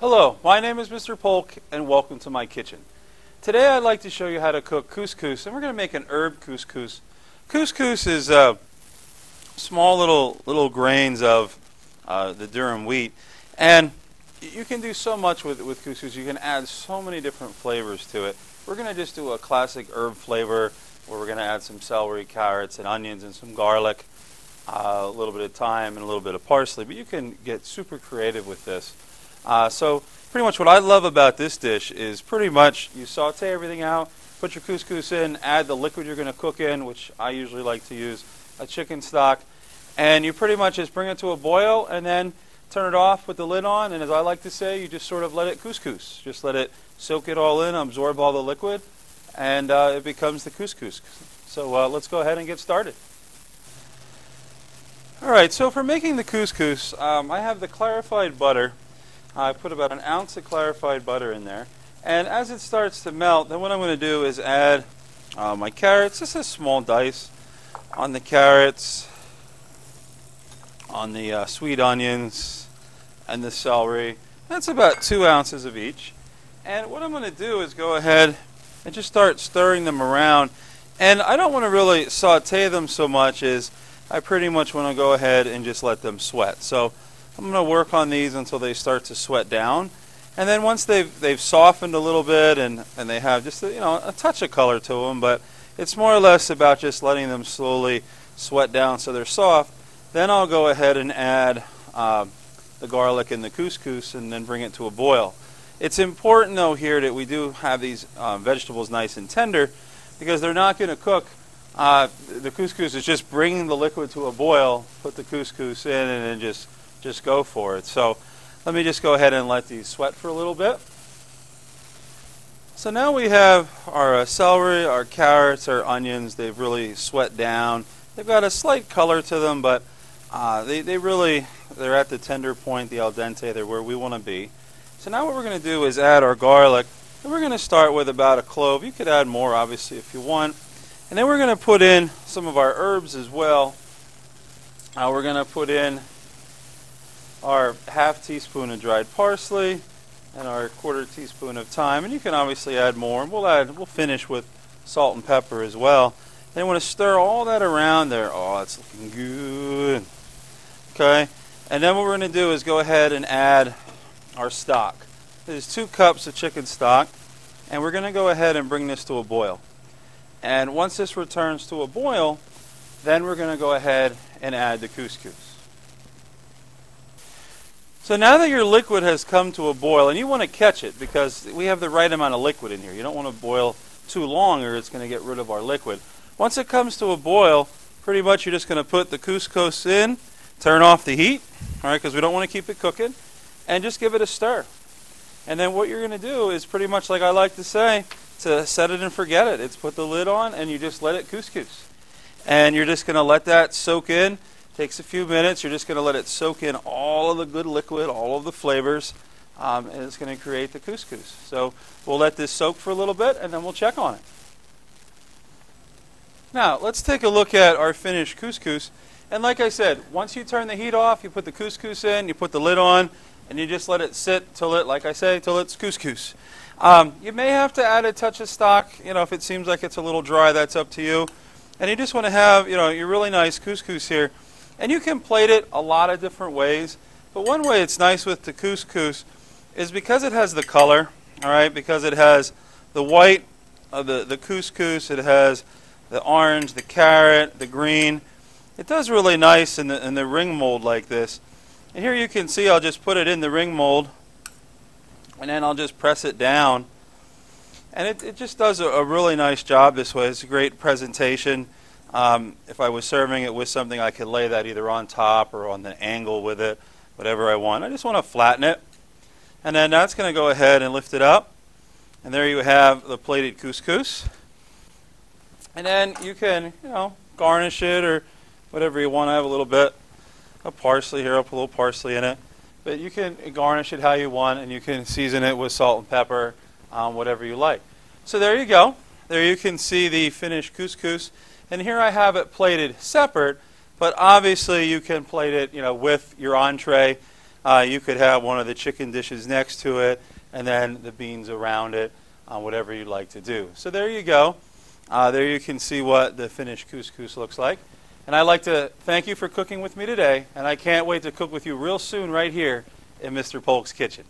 Hello, my name is Mr. Polk and welcome to my kitchen. Today I'd like to show you how to cook couscous, and we're going to make an herb couscous. Couscous is small little grains of the durum wheat, and you can do so much with couscous. You can add so many different flavors to it. We're going to just do a classic herb flavor where we're going to add some celery, carrots, and onions, and some garlic, a little bit of thyme, and a little bit of parsley, but you can get super creative with this. So pretty much what I love about this dish is pretty much you saute everything out, put your couscous in, add the liquid you're going to cook in, which I usually like to use a chicken stock, and you pretty much just bring it to a boil and then turn it off with the lid on, and as I like to say, you just sort of let it couscous. Just let it soak it all in, absorb all the liquid, and it becomes the couscous. So let's go ahead and get started. Alright, so for making the couscous, I have the clarified butter. I put about an ounce of clarified butter in there, and as it starts to melt, then what I'm going to do is add my carrots, just a small dice on the carrots, on the sweet onions, and the celery. That's about 2 ounces of each. And what I'm going to do is go ahead and just start stirring them around, and I don't want to really saute them so much as I pretty much want to go ahead and just let them sweat. So I'm going to work on these until they start to sweat down, and then once they've softened a little bit and they have just a touch of color to them, but it's more or less about just letting them slowly sweat down so they're soft. Then I'll go ahead and add the garlic and the couscous and then bring it to a boil. It's important though here that we do have these vegetables nice and tender, because they're not going to cook. The couscous is just bringing the liquid to a boil, put the couscous in, and then just go for it. So let me just go ahead and let these sweat for a little bit. So now we have our celery, our carrots, our onions. They've really sweat down. They've got a slight color to them, but they're at the tender point, the al dente. They're where we want to be. So now what we're going to do is add our garlic, and we're going to start with about a clove. You could add more, obviously, if you want. And then we're going to put in some of our herbs as well. We're going to put in our half teaspoon of dried parsley and our quarter teaspoon of thyme, and you can obviously add more. And we'll finish with salt and pepper as well. Then you want to stir all that around there. Oh, it's looking good. Okay, and then what we're going to do is go ahead and add our stock. This is 2 cups of chicken stock, and we're going to go ahead and bring this to a boil. And once this returns to a boil, then we're going to go ahead and add the couscous. So now that your liquid has come to a boil, and you want to catch it because we have the right amount of liquid in here. You don't want to boil too long or it's going to get rid of our liquid. Once it comes to a boil, pretty much you're just going to put the couscous in, turn off the heat, all right, because we don't want to keep it cooking, and just give it a stir. And then what you're going to do is pretty much like I like to say, to set it and forget it. It's put the lid on and you just let it couscous. And you're just going to let that soak in. Takes a few minutes. You're just going to let it soak in all of the good liquid, all of the flavors, and it's going to create the couscous. So we'll let this soak for a little bit, and then we'll check on it. Now, let's take a look at our finished couscous. And like I said, once you turn the heat off, you put the couscous in, you put the lid on, and you just let it sit till it, like I say, till it's couscous. You may have to add a touch of stock, if it seems like it's a little dry, that's up to you. And you just want to have, your really nice couscous here. And you can plate it a lot of different ways, but one way it's nice with the couscous is because it has the color, all right, because it has the white of the couscous, it has the orange, the carrot, the green. It does really nice in the ring mold like this. And here you can see I'll just put it in the ring mold, and then I'll just press it down. And it just does a really nice job this way. It's a great presentation. If I was serving it with something, I could lay that either on top or on the angle with it, whatever I want. I just want to flatten it. And then that's going to go ahead and lift it up. And there you have the plated couscous. And then you can, garnish it or whatever you want. I have a little bit of parsley here. I'll put a little parsley in it. But you can garnish it how you want, and you can season it with salt and pepper, whatever you like. So there you go. There you can see the finished couscous. And here I have it plated separate, but obviously you can plate it, with your entree. You could have one of the chicken dishes next to it, and then the beans around it, whatever you'd like to do. So there you go. There you can see what the finished couscous looks like. And I'd like to thank you for cooking with me today, and I can't wait to cook with you real soon right here in Mr. Polk's kitchen.